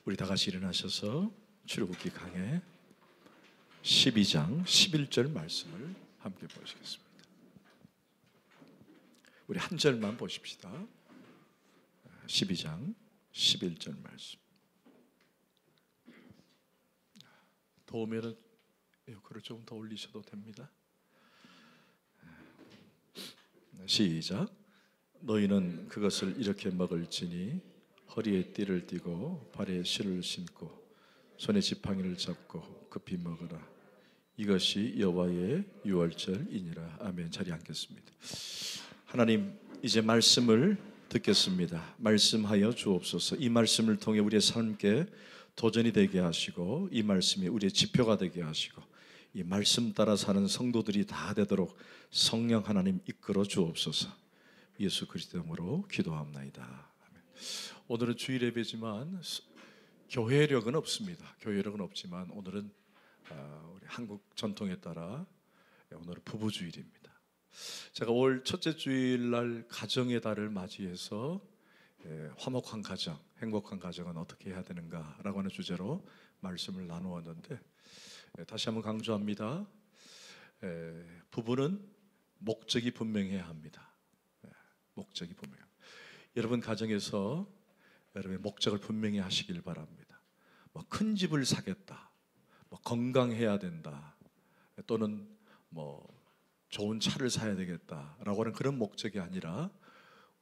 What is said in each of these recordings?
우리 다 같이 일어나셔서 출애굽기 강해 12장 11절 말씀을 함께 보시겠습니다. 우리 한 절만 보십시다. 12장 11절 말씀. 더우면은 에어컨을 조금 더 올리셔도 됩니다. 시작. 너희는 그것을 이렇게 먹을지니 허리에 띠를 띠고 발에 실을 신고 손에 지팡이를 잡고 급히 먹으라. 이것이 여호와의 유월절이니라. 아멘. 자리에 앉겠습니다. 하나님, 이제 말씀을 듣겠습니다. 말씀하여 주옵소서. 이 말씀을 통해 우리의 삶께 도전이 되게 하시고 이 말씀이 우리의 지표가 되게 하시고 이 말씀 따라 사는 성도들이 다 되도록 성령 하나님 이끌어 주옵소서. 예수 그리스도 이름으로 기도합나이다. 아멘. 오늘은 주일 예배지만 교회력은 없습니다. 교회력은 없지만 오늘은 우리 한국 전통에 따라 오늘은 부부주일입니다. 제가 올 첫째 주일날 가정의 달을 맞이해서 화목한 가정, 행복한 가정은 어떻게 해야 되는가라고 하는 주제로 말씀을 나누었는데 다시 한번 강조합니다. 부부는 목적이 분명해야 합니다. 목적이 분명해요. 여러분 가정에서 여러분의 목적을 분명히 하시길 바랍니다. 뭐 큰 집을 사겠다, 뭐 건강해야 된다, 또는 뭐 좋은 차를 사야 되겠다라고 하는 그런 목적이 아니라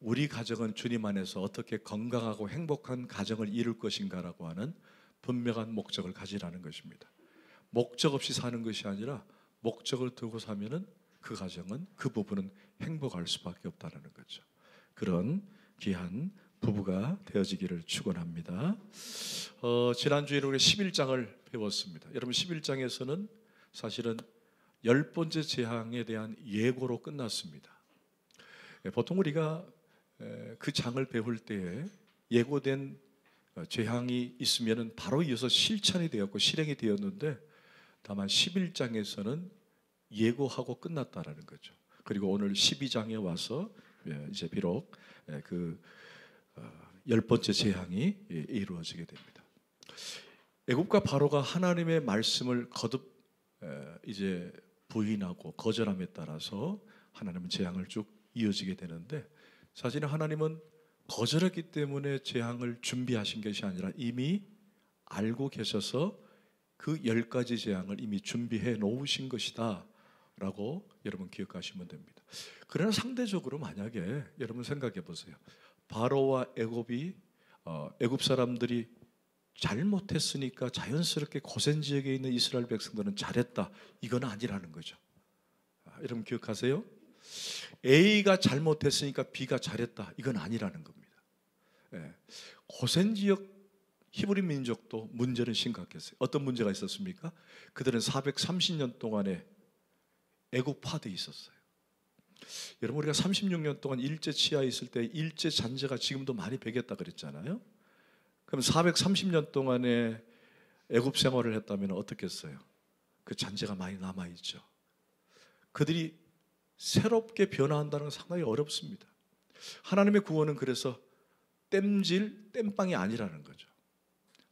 우리 가정은 주님 안에서 어떻게 건강하고 행복한 가정을 이룰 것인가라고 하는 분명한 목적을 가지라는 것입니다. 목적 없이 사는 것이 아니라 목적을 두고 사면은 그 가정은, 그 부부는 행복할 수밖에 없다는 거죠. 그런 귀한 부부가 되어지기를 축원합니다. 지난주에 우리 11장을 배웠습니다. 여러분 11장에서는 사실은 10번째 재앙에 대한 예고로 끝났습니다. 보통 우리가 그 장을 배울 때에 예고된 재앙이 있으면 바로 이어서 실천이 되었고 실행이 되었는데 다만 11장에서는 예고하고 끝났다라는 거죠. 그리고 오늘 12장에 와서 이제 비록 그 10번째 재앙이 이루어지게 됩니다. 애굽과 바로가 하나님의 말씀을 거듭 이제 부인하고 거절함에 따라서 하나님은 재앙을 쭉 이어지게 되는데 사실은 하나님은 거절했기 때문에 재앙을 준비하신 것이 아니라 이미 알고 계셔서 그 10가지 재앙을 이미 준비해 놓으신 것이다 라고 여러분 기억하시면 됩니다. 그러나 상대적으로 만약에 여러분 생각해 보세요. 바로와 애굽이 애굽 사람들이 잘못했으니까 자연스럽게 고센 지역에 있는 이스라엘 백성들은 잘했다, 이건 아니라는 거죠. 여러분 기억하세요? A가 잘못했으니까 B가 잘했다, 이건 아니라는 겁니다. 고센 지역 히브리 민족도 문제는 심각했어요. 어떤 문제가 있었습니까? 그들은 430년 동안에 애국파돼 있었어요. 여러분 우리가 36년 동안 일제 치하에 있을 때 일제 잔재가 지금도 많이 배겼다 그랬잖아요. 그럼 430년 동안에 애국 생활을 했다면 어떻겠어요? 그 잔재가 많이 남아있죠. 그들이 새롭게 변화한다는 건 상당히 어렵습니다. 하나님의 구원은 그래서 땜빵이 아니라는 거죠.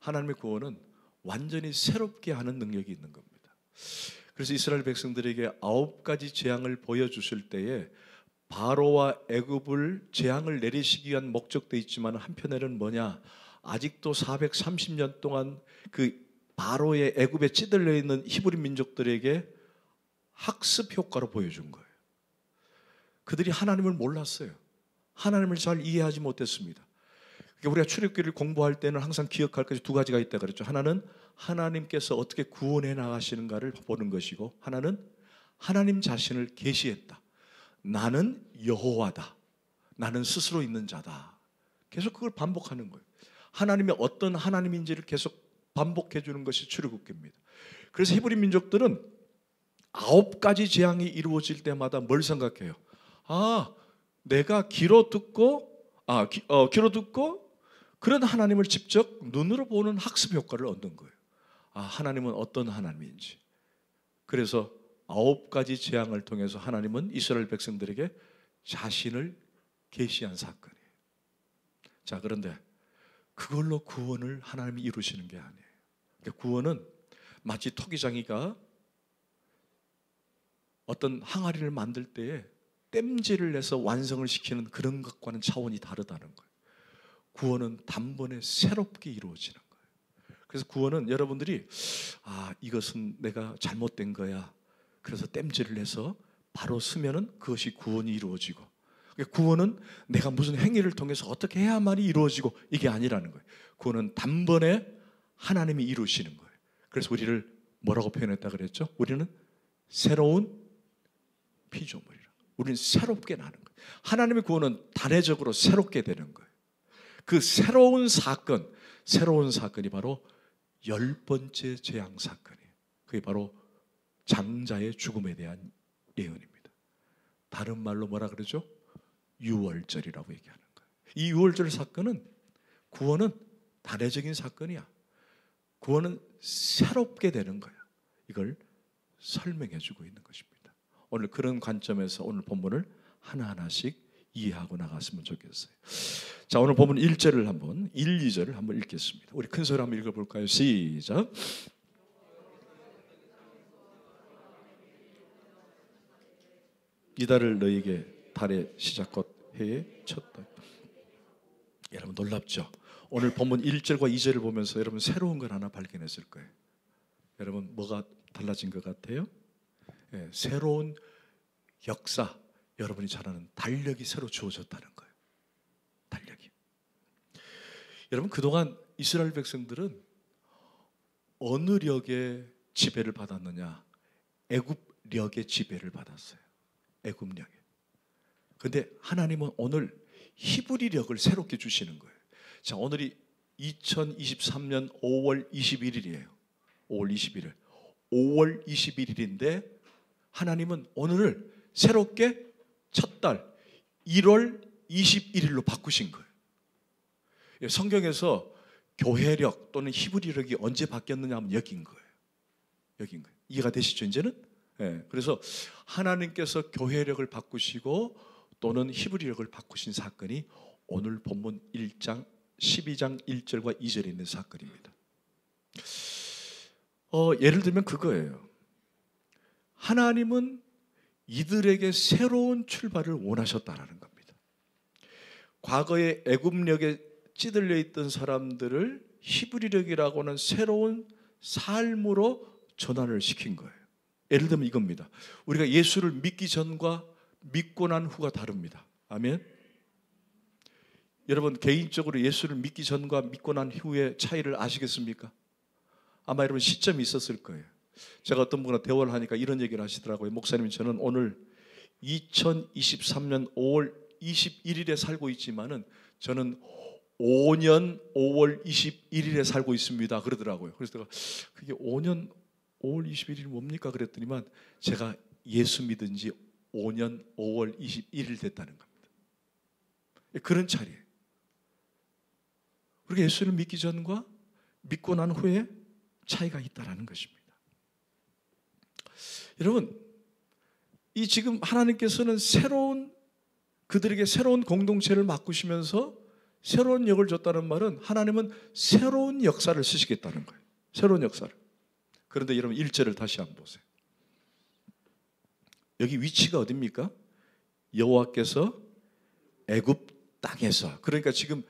하나님의 구원은 완전히 새롭게 하는 능력이 있는 겁니다. 그래서 이스라엘 백성들에게 9가지 재앙을 보여주실 때에 바로와 애굽을 재앙을 내리시기 위한 목적도 있지만 한편에는 뭐냐, 아직도 430년 동안 그 바로의 애굽에 찌들려 있는 히브리 민족들에게 학습 효과로 보여준 거예요. 그들이 하나님을 몰랐어요. 하나님을 잘 이해하지 못했습니다. 우리가 출애굽기를 공부할 때는 항상 기억할 것이 2가지가 있다 그랬죠. 하나는 하나님께서 어떻게 구원해 나가시는가를 보는 것이고, 하나는 하나님 자신을 계시했다. 나는 여호와다. 나는 스스로 있는 자다. 계속 그걸 반복하는 거예요. 하나님이 어떤 하나님인지를 계속 반복해 주는 것이 출애굽기입니다. 그래서 히브리 민족들은 9가지 재앙이 이루어질 때마다 뭘 생각해요? 내가 귀로 듣고 그런 하나님을 직접 눈으로 보는 학습 효과를 얻는 거예요. 하나님은 어떤 하나님인지. 그래서 9가지 재앙을 통해서 하나님은 이스라엘 백성들에게 자신을 계시한 사건이에요. 자, 그런데 그걸로 구원을 하나님이 이루시는 게 아니에요. 그러니까 구원은 마치 토기장이가 어떤 항아리를 만들 때에 땜질을 해서 완성을 시키는 그런 것과는 차원이 다르다는 거예요. 구원은 단번에 새롭게 이루어지는 거예요. 그래서 구원은 여러분들이 이것은 내가 잘못된 거야, 그래서 땜질을 해서 바로 쓰면은 그것이 구원이 이루어지고, 구원은 내가 무슨 행위를 통해서 어떻게 해야만이 이루어지고 이게 아니라는 거예요. 구원은 단번에 하나님이 이루시는 거예요. 그래서 우리를 뭐라고 표현했다 그랬죠? 우리는 새로운 피조물이라. 우리는 새롭게 나는 거예요. 하나님의 구원은 단회적으로 새롭게 되는 거예요. 그 새로운 사건이 바로 10번째 재앙 사건이에요. 그게 바로 장자의 죽음에 대한 예언입니다. 다른 말로 뭐라 그러죠? 유월절이라고 얘기하는 거예요. 이 유월절 사건은, 구원은 단회적인 사건이야. 구원은 새롭게 되는 거야. 이걸 설명해 주고 있는 것입니다. 오늘 그런 관점에서 오늘 본문을 하나하나씩 이해하고 나갔으면 좋겠어요. 자, 오늘 본문 1절을 한번, 1, 2절을 한번 읽겠습니다. 우리 큰 소리 한번 읽어볼까요? 시작. 이달을 너에게 달의 시작 곧 해의 첫 달. 여러분 놀랍죠? 오늘 본문 1절과 2절을 보면서 여러분 새로운 걸 하나 발견했을 거예요. 여러분 뭐가 달라진 것 같아요? 새로운 역사, 여러분이 잘 아는 달력이 새로 주어졌다는 거예요. 달력이. 여러분 그동안 이스라엘 백성들은 어느 력의 지배를 받았느냐? 애굽력의 지배를 받았어요. 애굽력에. 근데 하나님은 오늘 히브리력을 새롭게 주시는 거예요. 자, 오늘이 2023년 5월 21일이에요. 5월 21일. 5월 21일인데 하나님은 오늘을 새롭게 첫 달 1월 21일로 바꾸신 거예요. 성경에서 교회력 또는 히브리력이 언제 바뀌었느냐 하면 여긴 거예요. 여긴 거예요. 이해가 되시죠, 이제는? 그래서 하나님께서 교회력을 바꾸시고 또는 히브리력을 바꾸신 사건이 오늘 본문 1장 12장 1절과 2절에 있는 사건입니다. 예를 들면 그거예요. 하나님은 이들에게 새로운 출발을 원하셨다라는 겁니다. 과거에 애굽력에 찌들려 있던 사람들을 히브리력이라고 하는 새로운 삶으로 전환을 시킨 거예요. 예를 들면 이겁니다. 우리가 예수를 믿기 전과 믿고 난 후가 다릅니다. 아멘. 여러분 개인적으로 예수를 믿기 전과 믿고 난 후의 차이를 아시겠습니까? 아마 여러분 시점이 있었을 거예요. 제가 어떤 분과 대화를 하니까 이런 얘기를 하시더라고요. 목사님, 저는 오늘 2023년 5월 21일에 살고 있지만은 저는 5년 5월 21일에 살고 있습니다. 그러더라고요. 그래서 제가 그게 5년 5월 21일이 뭡니까? 그랬더니만 제가 예수 믿은 지 5년 5월 21일 됐다는 겁니다. 그런 차이예요. 우리가 예수를 믿기 전과 믿고 난 후에 차이가 있다라는 것입니다. 여러분, 이 지금 하나님께서는 그들에게 새로운 공동체를 바꾸시면서 새로운 역을 줬다는 말은 하나님은 새로운 역사를 쓰시겠다는 거예요. 새로운 역사를. 그런데 여러분 1절을 다시 한번 보세요. 여기 위치가 어디입니까? 여호와께서 애굽 땅에서. 그러니까 지금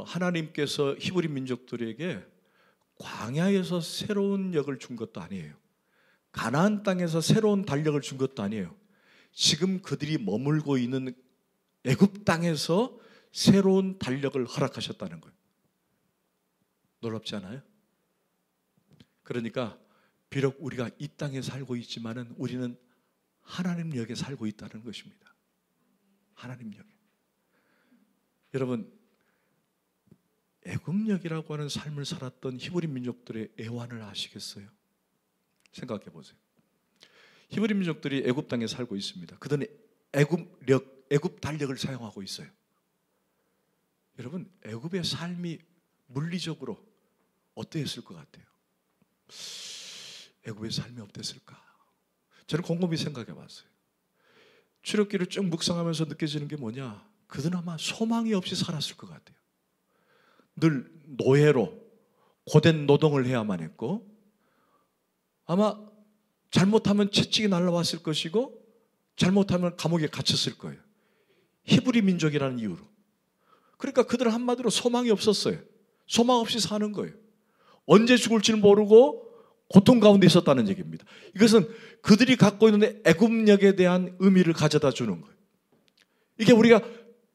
하나님께서 히브리 민족들에게 광야에서 새로운 역을 준 것도 아니에요. 가나안 땅에서 새로운 달력을 준 것도 아니에요. 지금 그들이 머물고 있는 애굽 땅에서 새로운 달력을 허락하셨다는 거예요. 놀랍지 않아요? 그러니까 비록 우리가 이 땅에 살고 있지만은 우리는 하나님 역에 살고 있다는 것입니다. 하나님 역에. 여러분, 애굽역이라고 하는 삶을 살았던 히브리 민족들의 애환을 아시겠어요? 생각해 보세요. 히브리 민족들이 애굽 땅에 살고 있습니다. 그들은 애굽 달력을 사용하고 있어요. 여러분, 애굽의 삶이 물리적으로 어떠했을 것 같아요? 애굽의 삶이 어땠을까? 저는 곰곰이 생각해 봤어요. 출애굽기를 쭉 묵상하면서 느껴지는 게 뭐냐? 그들은 아마 소망이 없이 살았을 것 같아요. 늘 노예로 고된 노동을 해야만 했고, 아마 잘못하면 채찍이 날라왔을 것이고 잘못하면 감옥에 갇혔을 거예요. 히브리 민족이라는 이유로. 그러니까 그들은 한마디로 소망이 없었어요. 소망 없이 사는 거예요. 언제 죽을지 모르고 고통 가운데 있었다는 얘기입니다. 이것은 그들이 갖고 있는 애굽력에 대한 의미를 가져다 주는 거예요. 이게 우리가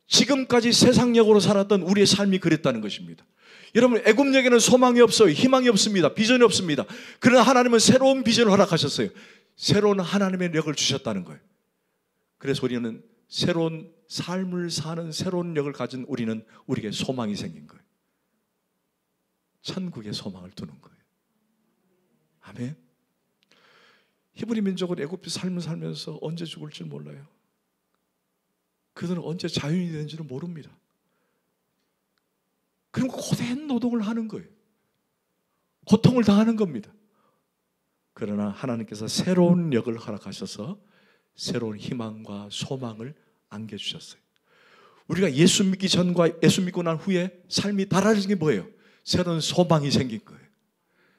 지금까지 세상력으로 살았던 우리의 삶이 그랬다는 것입니다. 여러분, 애굽력에는 소망이 없어요. 희망이 없습니다. 비전이 없습니다. 그러나 하나님은 새로운 비전을 허락하셨어요. 새로운 하나님의 력을 주셨다는 거예요. 그래서 우리는 새로운 삶을 사는 새로운 력을 가진 우리에게 소망이 생긴 거예요. 천국의 소망을 두는 거예요. 아멘. 히브리 민족은 애굽의 삶을 살면서 언제 죽을지 몰라요. 그들은 언제 자유인이 되는지를 모릅니다. 그럼 고된 노동을 하는 거예요. 고통을 당하는 겁니다. 그러나 하나님께서 새로운 역을 허락하셔서 새로운 희망과 소망을 안겨주셨어요. 우리가 예수 믿기 전과 예수 믿고 난 후에 삶이 달라진 게 뭐예요? 새로운 소망이 생긴 거예요.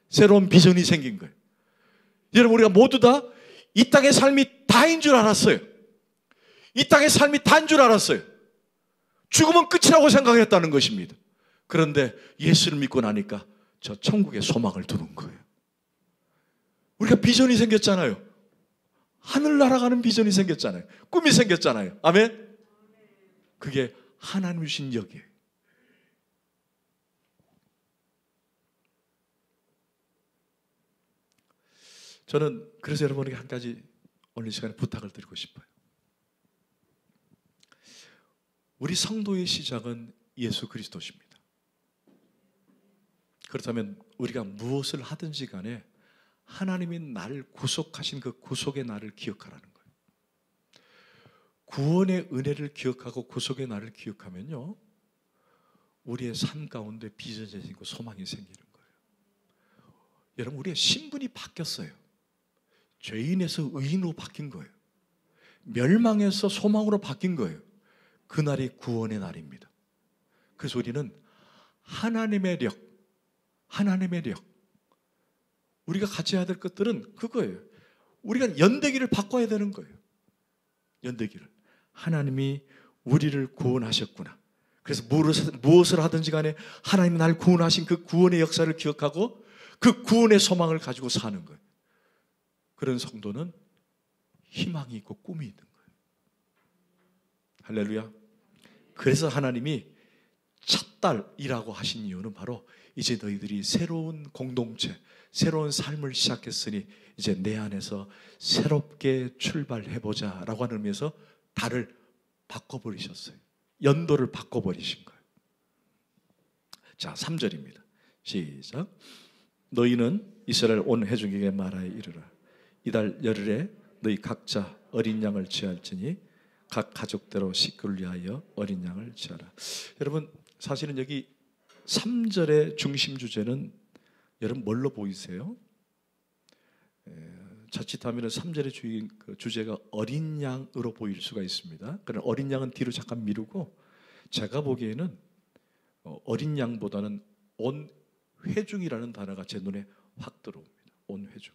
새로운 비전이 생긴 거예요. 여러분, 우리가 모두 다 이 땅의 삶이 다인 줄 알았어요. 이 땅의 삶이 다인 줄 알았어요. 죽으면 끝이라고 생각했다는 것입니다. 그런데 예수를 믿고 나니까 저 천국의 소망을 두는 거예요. 우리가 비전이 생겼잖아요. 하늘 날아가는 비전이 생겼잖아요. 꿈이 생겼잖아요. 아멘? 그게 하나님 주신 역이에요. 저는 그래서 여러분에게 한 가지 오늘 이 시간에 부탁을 드리고 싶어요. 우리 성도의 시작은 예수 그리스도십니다. 그렇다면 우리가 무엇을 하든지 간에 하나님이 나를 구속하신 그 구속의 나를 기억하라는 거예요. 구원의 은혜를 기억하고 구속의 나를 기억하면요, 우리의 삶 가운데 비전이 생기고 소망이 생기는 거예요. 여러분, 우리의 신분이 바뀌었어요. 죄인에서 의인으로 바뀐 거예요. 멸망에서 소망으로 바뀐 거예요. 그날이 구원의 날입니다. 그래서 우리는 하나님의 력, 우리가 가져야 될 것들은 그거예요. 우리가 연대기를 바꿔야 되는 거예요. 연대기를. 하나님이 우리를 구원하셨구나. 그래서 무엇을 하든지 간에 하나님이 날 구원하신 그 구원의 역사를 기억하고 그 구원의 소망을 가지고 사는 거예요. 그런 성도는 희망이 있고 꿈이 있는 거예요. 할렐루야. 그래서 하나님이 첫 달이라고 하신 이유는 바로 이제 너희들이 새로운 공동체, 새로운 삶을 시작했으니 이제 내 안에서 새롭게 출발해보자 라고 하는 의미에서 달을 바꿔버리셨어요. 연도를 바꿔버리신 거예요. 자, 3절입니다. 시작. 너희는 이스라엘 온 회중에게 말하여 이르라. 이달 열흘에 너희 각자 어린 양을 취할지니 각 가족대로 식구를 위하여 어린 양을 취하라. 여러분, 사실은 여기 3절의 중심 주제는 여러분 뭘로 보이세요? 자칫하면 3절의 주제가 어린 양으로 보일 수가 있습니다. 그러나 어린 양은 뒤로 잠깐 미루고 제가 보기에는 어린 양보다는 온 회중이라는 단어가 제 눈에 확 들어옵니다. 온 회중.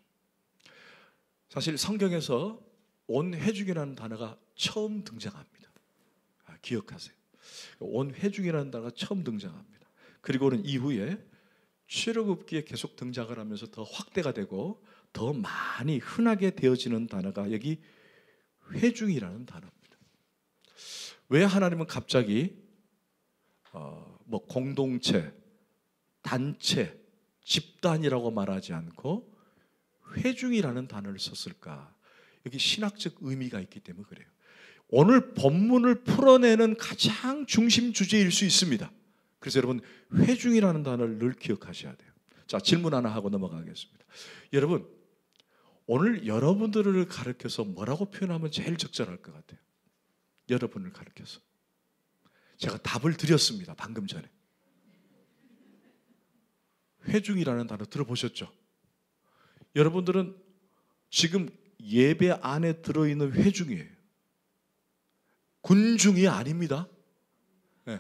사실 성경에서 온 회중이라는 단어가 처음 등장합니다. 기억하세요. 온 회중이라는 단어가 처음 등장합니다. 그리고는 이후에 출애굽기에 계속 등장을 하면서 더 확대가 되고 더 많이 흔하게 되어지는 단어가 여기 회중이라는 단어입니다. 왜 하나님은 갑자기 공동체, 단체, 집단이라고 말하지 않고 회중이라는 단어를 썼을까? 여기 신학적 의미가 있기 때문에 그래요. 오늘 본문을 풀어내는 가장 중심 주제일 수 있습니다. 그래서 여러분, 회중이라는 단어를 늘 기억하셔야 돼요. 자, 질문 하나 하고 넘어가겠습니다. 여러분, 오늘 여러분들을 가르쳐서 뭐라고 표현하면 제일 적절할 것 같아요? 여러분을 가르쳐서. 제가 답을 드렸습니다. 방금 전에. 회중이라는 단어 들어보셨죠? 여러분들은 지금 예배 안에 들어있는 회중이에요. 군중이 아닙니다. 네.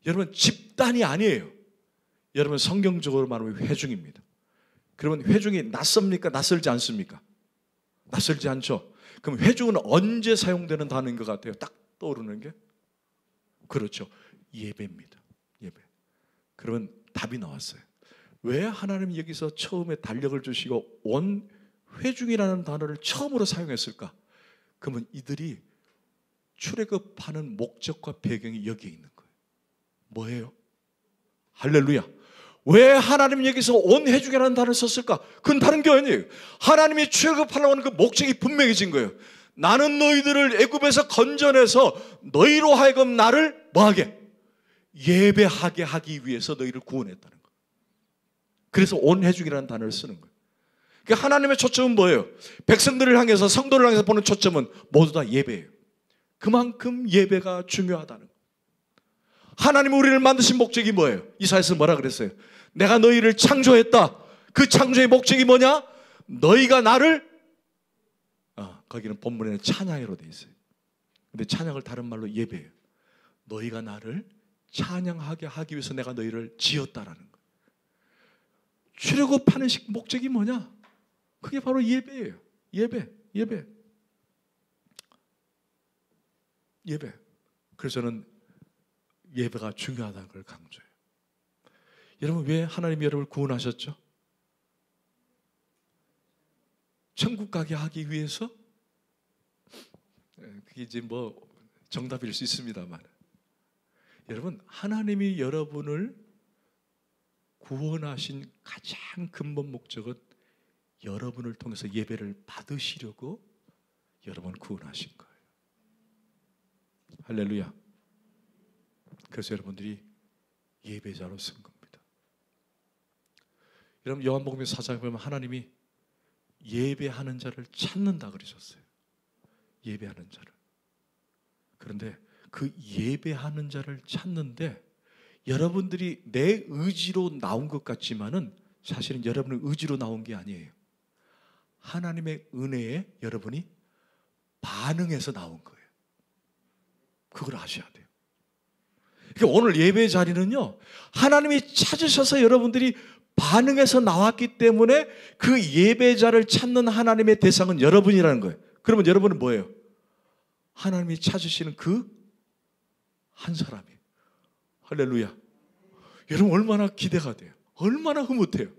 여러분, 집단이 아니에요. 여러분 성경적으로 말하면 회중입니다. 그러면 회중이 낯섭니까? 낯설지 않습니까? 낯설지 않죠? 그럼 회중은 언제 사용되는 단어인 것 같아요? 딱 떠오르는 게? 그렇죠. 예배입니다. 예배. 그러면 답이 나왔어요. 왜 하나님이 여기서 처음에 달력을 주시고 온 회중이라는 단어를 처음으로 사용했을까? 그러면 이들이 출애굽하는 목적과 배경이 여기에 있는 거예요. 뭐예요? 할렐루야. 왜 하나님이 여기서 온 회중이라는 단어를 썼을까? 그건 다른 게 아니에요. 하나님이 출애굽하려고 하는 그 목적이 분명해진 거예요. 나는 너희들을 애굽에서 건져내서 너희로 하여금 나를 뭐하게? 예배하게 하기 위해서 너희를 구원했다는 거예요. 그래서 온 회중이라는 단어를 쓰는 거예요. 그러니까 하나님의 초점은 뭐예요? 백성들을 향해서, 성도를 향해서 보는 초점은 모두 다 예배예요. 그만큼 예배가 중요하다는 거예요. 하나님이 우리를 만드신 목적이 뭐예요? 이사야서 뭐라 그랬어요? 내가 너희를 창조했다. 그 창조의 목적이 뭐냐? 너희가 나를, 거기는 본문에는 찬양으로 되어 있어요. 근데 찬양을 다른 말로 예배예요. 너희가 나를 찬양하게 하기 위해서 내가 너희를 지었다라는 거예요. 출애굽하는 목적이 뭐냐? 그게 바로 예배예요. 예배. 그래서 저는 예배가 중요하다는 걸 강조해요. 여러분, 왜 하나님이 여러분을 구원하셨죠? 천국 가게 하기 위해서? 그게 이제 뭐 정답일 수 있습니다만, 여러분, 하나님이 여러분을 구원하신 가장 근본 목적은 여러분을 통해서 예배를 받으시려고 여러분을 구원하신 거예요. 할렐루야. 그래서 여러분들이 예배자로 쓴 겁니다. 여러분, 요한복음 4장에 보면 하나님이 예배하는 자를 찾는다 그러셨어요. 예배하는 자를. 그런데 그 예배하는 자를 찾는데 여러분들이 내 의지로 나온 것 같지만은 사실은 여러분의 의지로 나온 게 아니에요. 하나님의 은혜에 여러분이 반응해서 나온 거예요. 그걸 아셔야 돼요. 그러니까 오늘 예배 자리는요, 하나님이 찾으셔서 여러분들이 반응해서 나왔기 때문에 그 예배자를 찾는 하나님의 대상은 여러분이라는 거예요. 그러면 여러분은 뭐예요? 하나님이 찾으시는 그 한 사람이에요. 할렐루야. 여러분, 얼마나 기대가 돼요. 얼마나 흐뭇해요.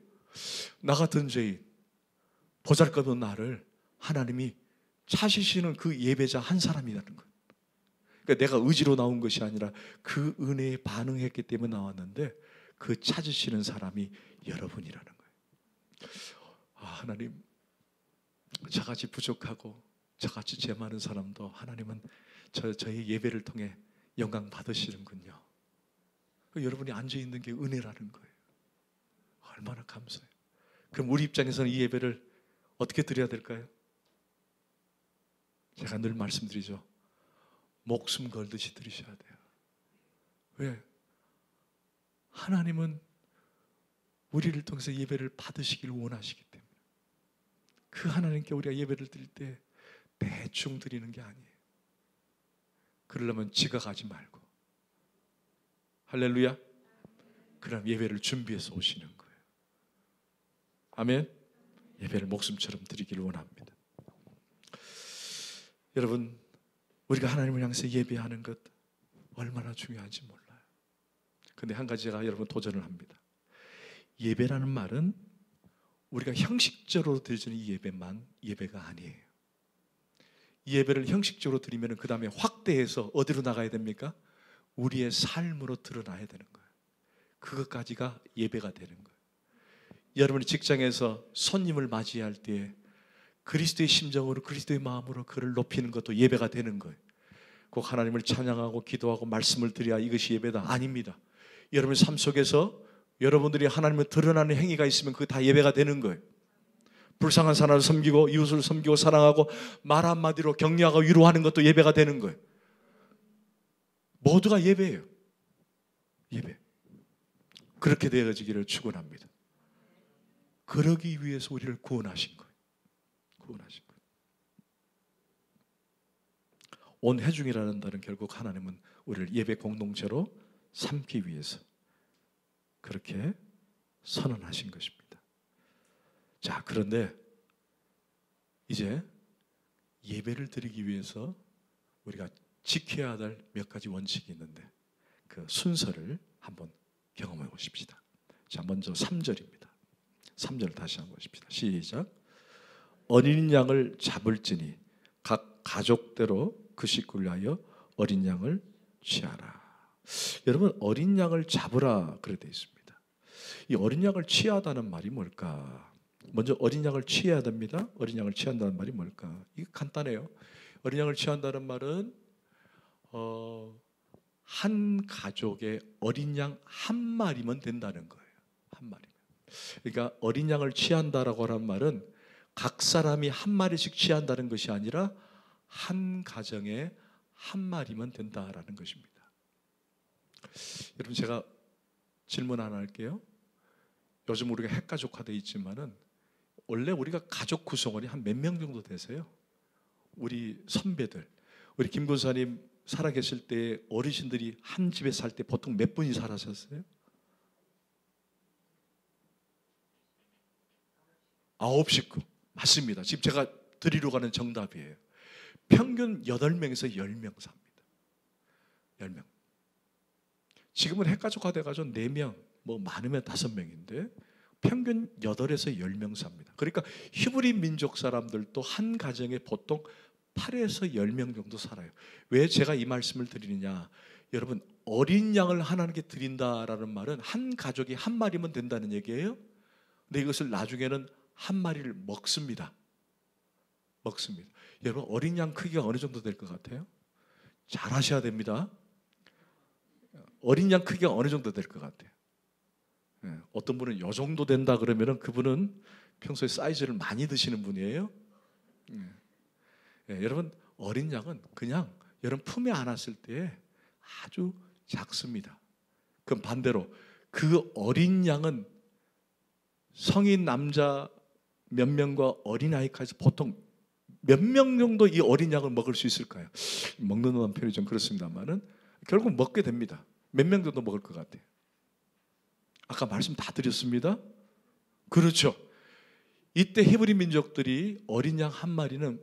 나 같은 죄인, 보잘것없는 나를 하나님이 찾으시는 그 예배자 한 사람이라는 거예요. 그러니까 내가 의지로 나온 것이 아니라 그 은혜에 반응했기 때문에 나왔는데 그 찾으시는 사람이 여러분이라는 거예요. 하나님, 저같이 부족하고 저같이 죄 많은 사람도 하나님은 저의 예배를 통해 영광 받으시는군요. 여러분이 앉아있는 게 은혜라는 거예요. 얼마나 감사해요. 그럼 우리 입장에서는 이 예배를 어떻게 드려야 될까요? 제가 늘 말씀드리죠. 목숨 걸듯이 드리셔야 돼요. 왜? 하나님은 우리를 통해서 예배를 받으시길 원하시기 때문에. 그 하나님께 우리가 예배를 드릴 때 대충 드리는 게 아니에요. 그러려면 지각하지 말고, 할렐루야, 그럼 예배를 준비해서 오시는 거예요. 아멘. 예배를 목숨처럼 드리기를 원합니다. 여러분, 우리가 하나님을 향해서 예배하는 것 얼마나 중요한지 몰라요. 근데 한 가지 제가 여러분 도전을 합니다. 예배라는 말은 우리가 형식적으로 드리는 이 예배만 예배가 아니에요. 이 예배를 형식적으로 드리면 그 다음에 확대해서 어디로 나가야 됩니까? 우리의 삶으로 드러나야 되는 거예요. 그것까지가 예배가 되는 거예요. 여러분이 직장에서 손님을 맞이할 때 그리스도의 심정으로, 그리스도의 마음으로 그를 높이는 것도 예배가 되는 거예요. 꼭 하나님을 찬양하고 기도하고 말씀을 드려야 이것이 예배다. 아닙니다. 여러분의 삶 속에서 여러분들이 하나님을 드러나는 행위가 있으면 그게 다 예배가 되는 거예요. 불쌍한 사람을 섬기고 이웃을 섬기고 사랑하고 말 한마디로 격려하고 위로하는 것도 예배가 되는 거예요. 모두가 예배예요. 예배. 그렇게 되어지기를 축원합니다. 그러기 위해서 우리를 구원하신 거예요. 구원하신 거예요. 온 회중이라는 말은 결국 하나님은 우리를 예배 공동체로 삼기 위해서 그렇게 선언하신 것입니다. 자, 그런데 이제 예배를 드리기 위해서 우리가 지켜야 할 몇 가지 원칙이 있는데 그 순서를 한번 경험해 보십시다. 자, 먼저 3절입니다. 3절 다시 한번 보십시다. 시작. 어린 양을 잡을지니 각 가족대로 그 식구를 위하여 어린 양을 취하라. 여러분, 어린 양을 잡으라 그래 되어 있습니다. 이 어린 양을 취하다는 말이 뭘까? 먼저 어린 양을 취해야 됩니다. 어린 양을 취한다는 말이 뭘까? 이거 간단해요. 어린 양을 취한다는 말은 한 가족의 어린 양 한 마리면 된다는 거예요. 한 마리면. 그러니까 어린 양을 취한다라고 하는 말은 각 사람이 한 마리씩 취한다는 것이 아니라 한 가정에 한 마리면 된다라는 것입니다. 여러분, 제가 질문 하나 할게요. 요즘 우리가 핵가족화되어 있지만은 원래 우리가 가족 구성원이 한 몇 명 정도 되세요? 우리 선배들, 우리 김 권사님 살아계실 때 어르신들이 한 집에 살 때 보통 몇 분이 살았었어요? 9식구. 맞습니다. 지금 제가 드리러 가는 정답이에요. 평균 8명에서 10명 삽니다. 10명. 지금은 핵가족화 돼가지고 4명, 뭐 많으면 5명인데 평균 8에서 10명 삽니다. 그러니까 히브리 민족 사람들도 한 가정에 보통 8에서 10명 정도 살아요. 왜 제가 이 말씀을 드리느냐? 여러분, 어린 양을 하나님께 드린다라는 말은 한 가족이 한 마리면 된다는 얘기예요. 근데 이것을 나중에는 한 마리를 먹습니다. 먹습니다. 여러분, 어린 양 크기가 어느 정도 될 것 같아요? 잘 하셔야 됩니다. 어린 양 크기가 어느 정도 될 것 같아요? 어떤 분은 이 정도 된다 그러면은 그분은 평소에 사이즈를 많이 드시는 분이에요. 여러분, 어린 양은 그냥 여러분 품에 안았을 때 아주 작습니다. 그럼 반대로 그 어린 양은 성인 남자 몇 명과 어린아이까지 보통 몇 명 정도 이 어린 양을 먹을 수 있을까요? 먹는다는 표현이 좀 그렇습니다만은 결국 먹게 됩니다. 몇 명 정도 먹을 것 같아요? 아까 말씀 다 드렸습니다. 그렇죠. 이때 히브리 민족들이 어린 양 한 마리는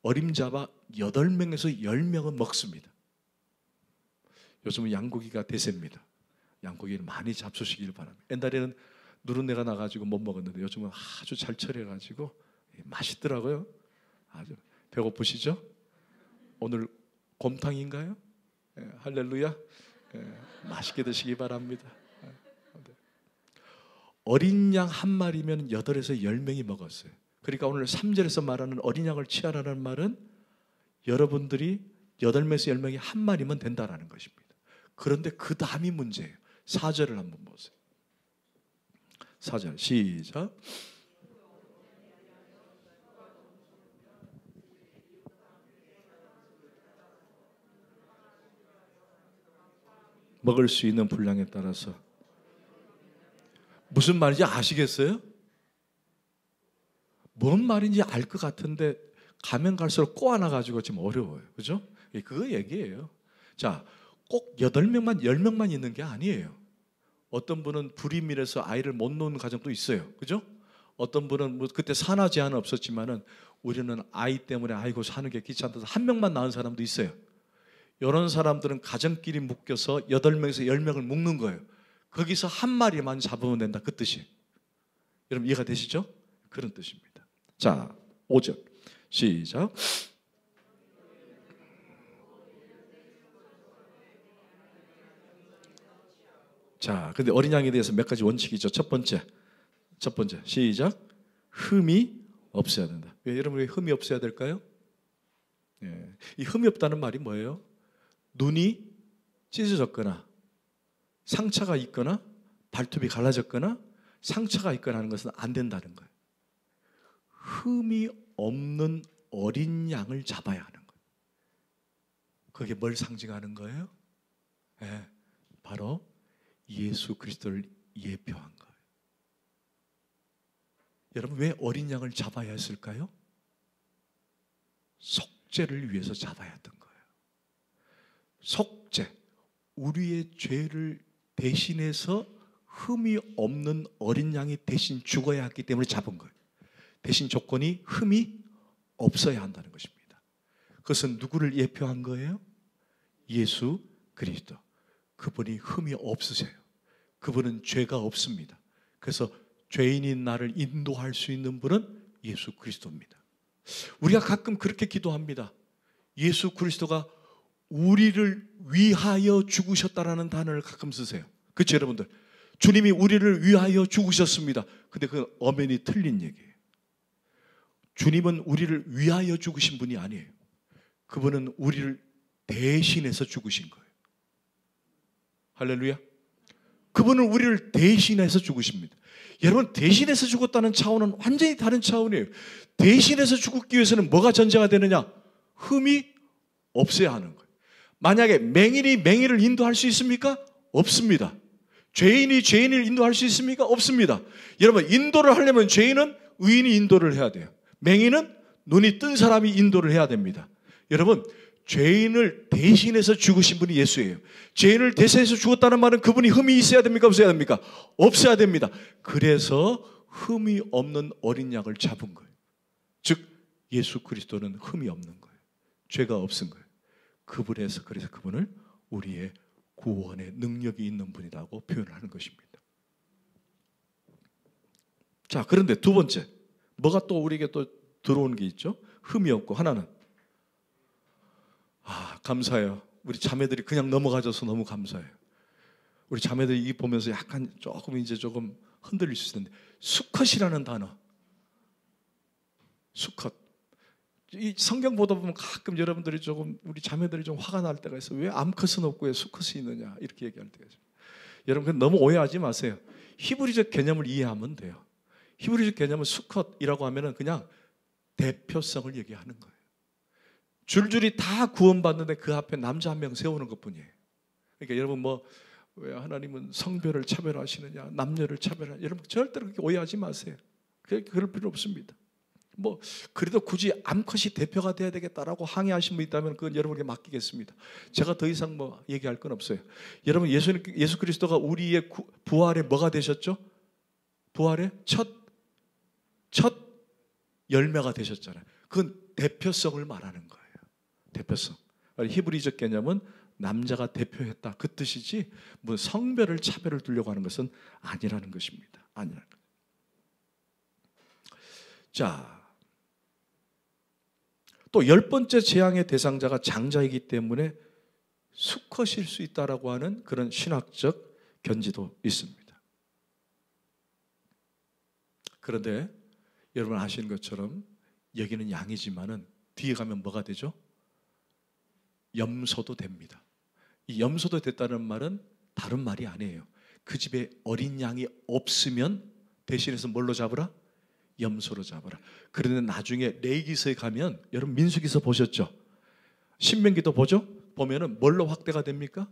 어림잡아 8명에서 10명은 먹습니다. 요즘은 양고기가 대세입니다. 양고기를 많이 잡수시길 바랍니다. 옛날에는 누른내가 나가지고 못 먹었는데 요즘은 아주 잘 처리해가지고 맛있더라고요. 아주 배고프시죠? 오늘 곰탕인가요? 할렐루야. 맛있게 드시기 바랍니다. 어린 양 한 마리면 8에서 10명이 먹었어요. 그러니까 오늘 3절에서 말하는 어린 양을 취하라는 말은 여러분들이 8명에서 10명이 한 마리면 된다는 것입니다. 그런데 그 다음이 문제예요. 4절을 한번 보세요. 4절 시작. 먹을 수 있는 분량에 따라서. 무슨 말인지 아시겠어요? 뭔 말인지 알 것 같은데 가면 갈수록 꼬아놔가지고 좀 어려워요. 그죠? 그거 얘기예요. 자, 꼭 8명만 10명만 있는 게 아니에요. 어떤 분은 불임이라서 아이를 못 놓는 가정도 있어요. 그죠? 어떤 분은 뭐 그때 산하 제한은 없었지만은 우리는 아이 때문에 아이고 사는 게 귀찮아서 한 명만 낳은 사람도 있어요. 이런 사람들은 가정끼리 묶여서 8명에서 10명을 묶는 거예요. 거기서 한 마리만 잡으면 된다. 그 뜻이. 여러분 이해가 되시죠? 그런 뜻입니다. 자, 5절 시작. 자, 근데 어린 양에 대해서 몇 가지 원칙이죠. 첫 번째 시작. 흠이 없어야 된다. 왜 여러분 왜 흠이 없어야 될까요? 이 흠이 없다는 말이 뭐예요? 눈이 찢어졌거나 상처가 있거나 발톱이 갈라졌거나 상처가 있거나 하는 것은 안 된다는 거예요. 흠이 없는 어린 양을 잡아야 하는 거예요. 그게 뭘 상징하는 거예요? 바로 예수 그리스도를 예표한 거예요. 여러분 왜 어린 양을 잡아야 했을까요? 속죄를 위해서 잡아야 했던 거예요. 속죄, 우리의 죄를 대신해서 흠이 없는 어린 양이 대신 죽어야 했기 때문에 잡은 거예요. 대신 조건이 흠이 없어야 한다는 것입니다. 그것은 누구를 예표한 거예요? 예수 그리스도. 그분이 흠이 없으세요. 그분은 죄가 없습니다. 그래서 죄인인 나를 인도할 수 있는 분은 예수 그리스도입니다. 우리가 가끔 그렇게 기도합니다. 예수 그리스도가 우리를 위하여 죽으셨다라는 단어를 가끔 쓰세요. 그렇죠, 여러분들? 주님이 우리를 위하여 죽으셨습니다. 근데 그건 엄연히 틀린 얘기예요. 주님은 우리를 위하여 죽으신 분이 아니에요. 그분은 우리를 대신해서 죽으신 거예요. 할렐루야. 그분은 우리를 대신해서 죽으십니다. 여러분, 대신해서 죽었다는 차원은 완전히 다른 차원이에요. 대신해서 죽기 위해서는 뭐가 전제가 되느냐? 흠이 없어야 하는 거예요. 만약에 맹인이 맹인을 인도할 수 있습니까? 없습니다. 죄인이 죄인을 인도할 수 있습니까? 없습니다. 여러분, 인도를 하려면 죄인은 의인이 인도를 해야 돼요. 맹인은 눈이 뜬 사람이 인도를 해야 됩니다. 여러분, 죄인을 대신해서 죽으신 분이 예수예요. 죄인을 대신해서 죽었다는 말은 그분이 흠이 있어야 됩니까? 없어야 됩니까? 없어야 됩니다. 그래서 흠이 없는 어린 양을 잡은 거예요. 즉 예수 그리스도는 흠이 없는 거예요. 죄가 없은 거예요. 그래서 그분을 우리의 구원의 능력이 있는 분이라고 표현하는 것입니다. 자, 그런데 두 번째, 뭐가 또 우리에게 또 들어오는 게 있죠? 흠이 없고, 하나는 감사해요. 우리 자매들이 그냥 넘어가줘서 너무 감사해요. 우리 자매들이 이 보면서 약간 조금 흔들릴 수 있는데, 수컷이라는 단어. 수컷. 이 성경 보다 보면 가끔 여러분들이 우리 자매들이 좀 화가 날 때가 있어요. 왜 암컷은 없고 왜 수컷이 있느냐, 이렇게 얘기할 때가 있어요. 여러분, 너무 오해하지 마세요. 히브리적 개념을 이해하면 돼요. 히브리적 개념은 수컷이라고 하면은 그냥 대표성을 얘기하는 거예요. 줄줄이 다 구원받는데 그 앞에 남자 한 명 세우는 것뿐이에요. 그러니까 여러분, 왜 하나님은 성별을 차별하시느냐, 남녀를 차별하느냐, 여러분 절대로 그렇게 오해하지 마세요. 그럴 필요 없습니다. 그래도 굳이 암컷이 대표가 돼야 되겠다라고 항의하신 분 있다면 그건 여러분에게 맡기겠습니다. 제가 더 이상 얘기할 건 없어요. 여러분, 예수 그리스도가 우리의 부활에 뭐가 되셨죠? 부활의 첫 열매가 되셨잖아요. 그건 대표성을 말하는 거예요. 대표성. 히브리적 개념은 남자가 대표했다, 그 뜻이지 성별을 차별을 두려고 하는 것은 아니라는 것입니다. 아니라는 것. 자, 또 10번째 재앙의 대상자가 장자이기 때문에 수컷일 수 있다라고 하는 그런 신학적 견지도 있습니다. 그런데 여러분 아시는 것처럼 여기는 양이지만은 뒤에 가면 뭐가 되죠? 염소도 됩니다. 이 염소도 됐다는 말은 다른 말이 아니에요. 그 집에 어린 양이 없으면 대신해서 뭘로 잡으라? 염소로 잡아라. 그런데 나중에 레위기서에 가면, 여러분 민수기서 보셨죠? 신명기도 보면은 뭘로 확대가 됩니까?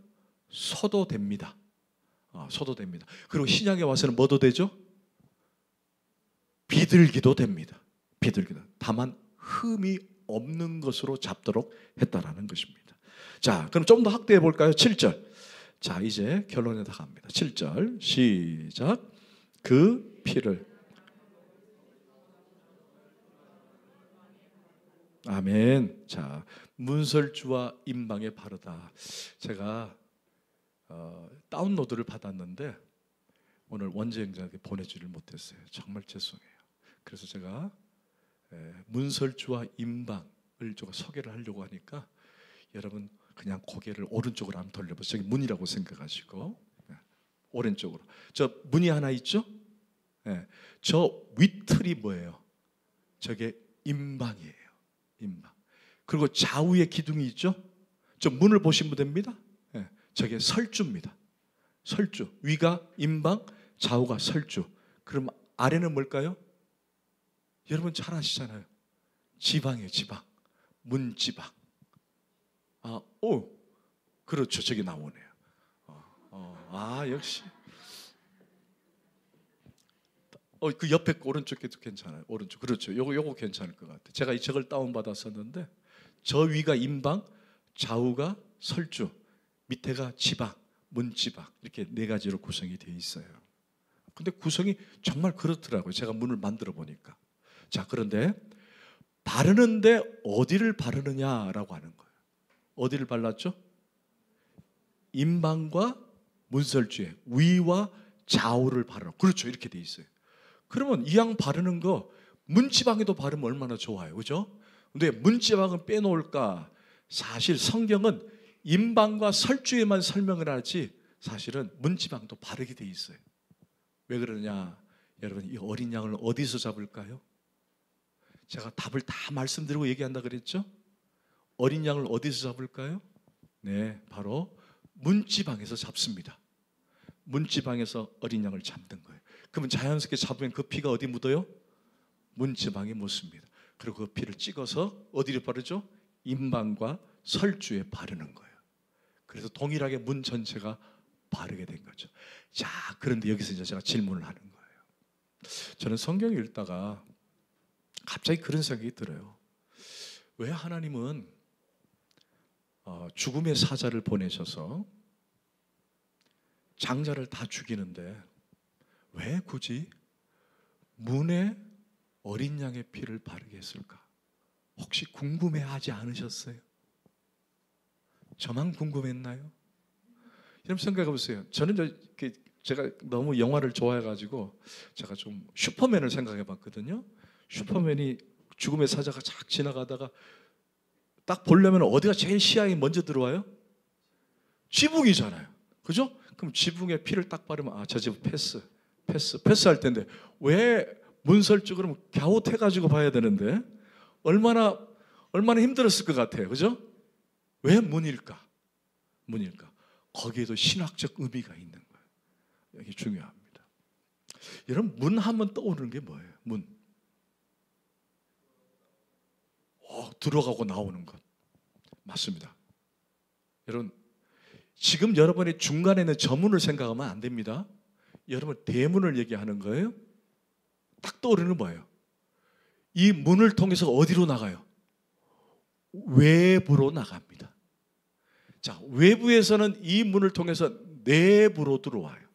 소도 됩니다. 소도 됩니다. 그리고 신약에 와서는 뭐도 되죠? 비둘기도 됩니다. 비둘기도. 다만 흠이 없는 것으로 잡도록 했다라는 것입니다. 자, 그럼 좀 더 확대해 볼까요? 7절. 자, 이제 결론에 다 갑니다. 7절 시작. 그 피를, 아멘. 자, 문설주와 임방에 바르다. 제가 다운로드를 받았는데 오늘 원재영자에게 보내주질 못했어요. 정말 죄송해요. 그래서 제가 문설주와 임방을 좀 소개를 하려고 하니까 여러분 그냥 고개를 오른쪽으로 한번 돌려보세요. 저기 문이라고 생각하시고 오른쪽으로. 저 문이 하나 있죠? 저 위틀이 뭐예요? 저게 임방이에요. 임방. 그리고 좌우에 기둥이 있죠? 저 문을 보시면 됩니다. 저게 설주입니다. 설주. 위가 임방, 좌우가 설주. 그럼 아래는 뭘까요? 여러분 잘 아시잖아요. 지방이에요. 지방. 문지방. 그렇죠. 저기 나오네요. 역시. 그 옆에 오른쪽에도 괜찮아요. 오른쪽. 그렇죠. 요거 괜찮을 것 같아요. 제가 이 책을 다운받았었는데 저 위가 임방, 좌우가 설주, 밑에가 지방, 문지방, 이렇게 네 가지로 구성이 되어 있어요. 근데 구성이 정말 그렇더라고요. 제가 문을 만들어 보니까. 자, 그런데 바르는데 어디를 바르느냐라고 하는 거예요. 어디를 발랐죠? 임방과 문설주에 위와 좌우를 바르라. 그렇죠. 이렇게 돼 있어요. 그러면 이왕 바르는 거 문지방에도 바르면 얼마나 좋아요. 그죠? 근데 문지방은 빼놓을까? 사실 성경은 임방과 설주에만 설명을 하지 사실은 문지방도 바르게 돼 있어요. 왜 그러냐? 여러분, 이 어린 양을 어디서 잡을까요? 제가 답을 다 말씀드리고 얘기한다 그랬죠? 어린 양을 어디서 잡을까요? 네, 바로 문지방에서 잡습니다. 문지방에서 어린 양을 잡는 거예요. 그러면 자연스럽게 잡으면 그 피가 어디 묻어요? 문지방에 묻습니다. 그리고 그 피를 찍어서 어디를 바르죠? 임방과 설주에 바르는 거예요. 그래서 동일하게 문 전체가 바르게 된 거죠. 자, 그런데 여기서 이제 제가 질문을 하는 거예요. 저는 성경을 읽다가 갑자기 그런 생각이 들어요. 왜 하나님은 죽음의 사자를 보내셔서 장자를 다 죽이는데 왜 굳이 문에 어린 양의 피를 바르게 했을까? 혹시 궁금해하지 않으셨어요? 저만 궁금했나요? 여러분 생각해 보세요. 저는 제가 너무 영화를 좋아해가지고 제가 좀 슈퍼맨을 생각해 봤거든요. 슈퍼맨이 죽음의 사자가 착 지나가다가 딱 보려면 어디가 제일 시야에 먼저 들어와요? 지붕이잖아요. 그죠? 그럼 지붕에 피를 딱 바르면 저 집 패스할 텐데 왜 문설주 그러면 갸웃해가지고 봐야 되는데 얼마나 힘들었을 것 같아요. 그죠? 왜 문일까? 거기에도 신학적 의미가 있는 거예요. 이게 중요합니다. 여러분, 문 하면 떠오르는 게 뭐예요? 문. 들어가고 나오는 것. 맞습니다. 여러분, 지금 여러분의 중간에 있는 저 문을 생각하면 안 됩니다. 여러분, 대문을 얘기하는 거예요. 딱 떠오르는 건 뭐예요? 이 문을 통해서 어디로 나가요? 외부로 나갑니다. 자, 외부에서는 이 문을 통해서 내부로 들어와요.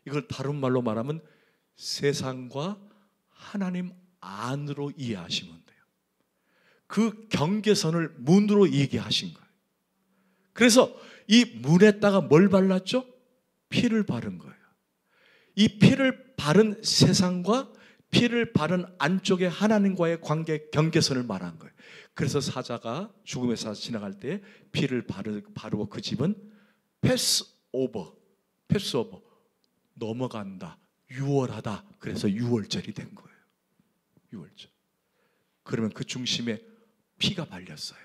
이걸 다른 말로 말하면 세상과 하나님 안으로 이해하시면 돼요. 그 경계선을 문으로 얘기하신 거예요. 그래서 이 문에다가 뭘 발랐죠? 피를 바른 거예요. 이 피를 바른 세상과 피를 바른 안쪽에 하나님과의 관계 경계선을 말한 거예요. 그래서 사자가 죽음의 사자 지나갈 때 피를 바르고 그 집은 패스오버 넘어간다, 유월하다. 그래서 유월절이 된 거예요. 유월절. 그러면 그 중심에 피가 발렸어요.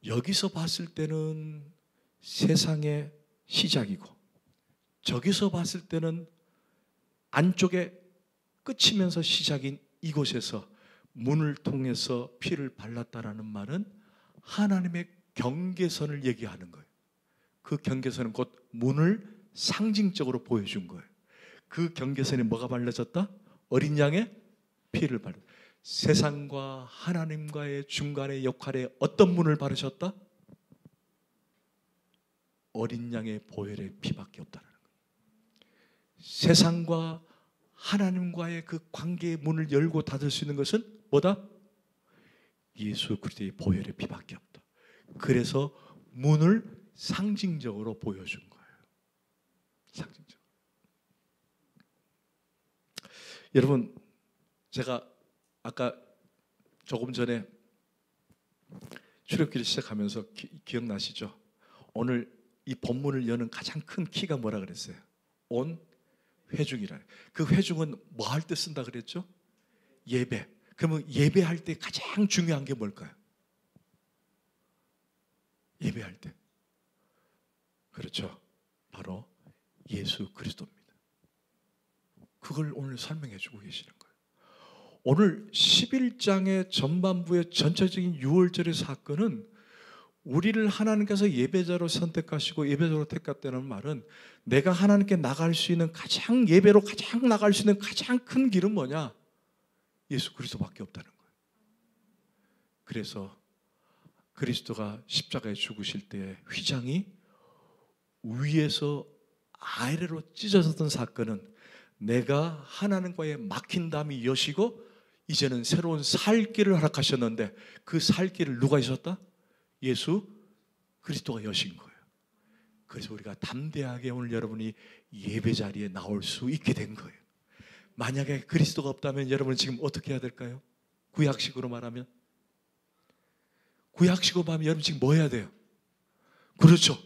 여기서 봤을 때는 세상의 시작이고 저기서 봤을 때는 안쪽에 끝이면서 시작인 이곳에서 문을 통해서 피를 발랐다라는 말은 하나님의 경계선을 얘기하는 거예요. 그 경계선은 곧 문을 상징적으로 보여준 거예요. 그 경계선에 뭐가 발라졌다? 어린 양의 피를 발라. 세상과 하나님과의 중간의 역할에 어떤 문을 바르셨다? 어린 양의 보혈의 피밖에 없다는 거예요. 세상과 하나님과의 그 관계의 문을 열고 닫을 수 있는 것은 뭐다? 예수 그리스도의 보혈의 피밖에 없다. 그래서 문을 상징적으로 보여준 거예요. 상징적으로. 여러분, 제가 아까 조금 전에 출애굽기를 시작하면서 기억나시죠? 오늘 이 본문을 여는 가장 큰 키가 뭐라 그랬어요? 온 회중이라. 그 회중은 뭐 할 때 쓴다 그랬죠? 예배. 그러면 예배할 때 가장 중요한 게 뭘까요? 예배할 때. 그렇죠. 바로 예수 그리스도입니다. 그걸 오늘 설명해 주고 계시는 거예요. 오늘 11장의 전반부의 전체적인 유월절의 사건은 우리를 하나님께서 예배자로 선택하시고 예배자로 택했다는 말은 내가 하나님께 나갈 수 있는 예배로 가장 나갈 수 있는 가장 큰 길은 뭐냐? 예수 그리스도밖에 없다는 거예요. 그래서 그리스도가 십자가에 죽으실 때 휘장이 위에서 아래로 찢어졌던 사건은 내가 하나님과의 막힌 담이 여시고 이제는 새로운 살 길을 허락하셨는데 그 살 길을 누가 여셨다? 예수 그리스도가 여신 거예요. 그래서 우리가 담대하게 오늘 여러분이 예배 자리에 나올 수 있게 된 거예요. 만약에 그리스도가 없다면 여러분은 지금 어떻게 해야 될까요? 구약식으로 말하면 여러분 지금 뭐 해야 돼요? 그렇죠.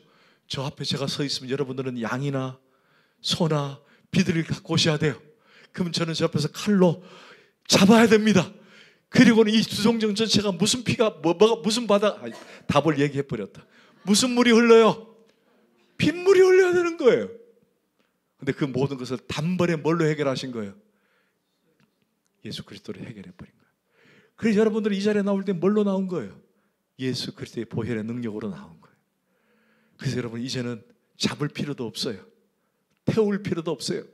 저 앞에 제가 서 있으면 여러분들은 양이나 소나 비둘기를 갖고 오셔야 돼요. 그럼 저는 저 앞에서 칼로 잡아야 됩니다. 그리고는 이 두송정 전체가 무슨 피가 무슨 바다 답을 얘기해 버렸다. 무슨 물이 흘러요? 핏물이 흘러야 되는 거예요. 근데 그 모든 것을 단번에 뭘로 해결하신 거예요? 예수 그리스도로 해결해 버린 거예요. 그래서 여러분들이 이 자리에 나올 때 뭘로 나온 거예요? 예수 그리스도의 보혈의 능력으로 나온 거예요. 그래서 여러분 이제는 잡을 필요도 없어요. 태울 필요도 없어요.